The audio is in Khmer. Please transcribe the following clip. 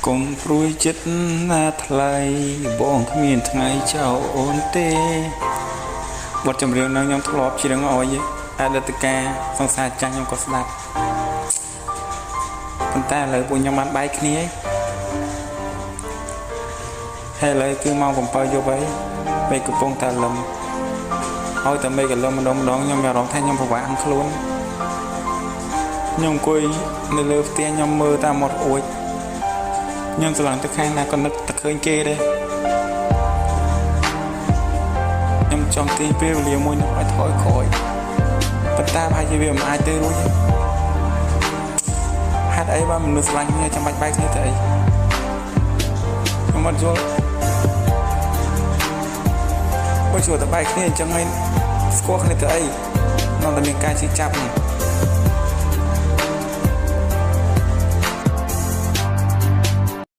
កុំព្រួយចិត្តណាថ្លៃបងគ្មានថ្ងៃចោលអូនទេបទចម្រៀងនឹងខ្ញុំធ្លាប់ច្រៀងអោយអតីតកាលសង្សារចាស់ខ្ញុំក៏ស្ដាប់ប៉ុន្តែឥឡូវពួកខ្ញុំបានបែកគ្នាហើយឥឡូវគឺម៉ោង7យប់ហើយពេលកំពុងតែលឹមហើយតែមេឃលឹមម្ដងខ្ញុំមានអារម្មណ៍ថាខ្ញុំពិបាកខ្លួនខ្ញុំអង្គុយនៅលើផ្ទះខ្ញុំមើលតាមមាត់អួចខ្ញុំស្រឡាញ់ទៅខាងណាក៏នឹកតែឃើញគេដែរខ្ញុំចង់ទាញពេលវេលាមួយនោះឲ្យថយក្រោយប៉ុន្តែប្រហែលជាវាមិនអាចទៅរួចហេតុអីបានមនុស្សស្រឡាញ់គ្នាចាំបាច់បែកគ្នាទៅអីខ្ញុំអត់យល់បើជួតែបែកគ្នាអញ្ចឹងហើយស្គាល់គ្នាទៅអីនៅតែមានការជិះចាប់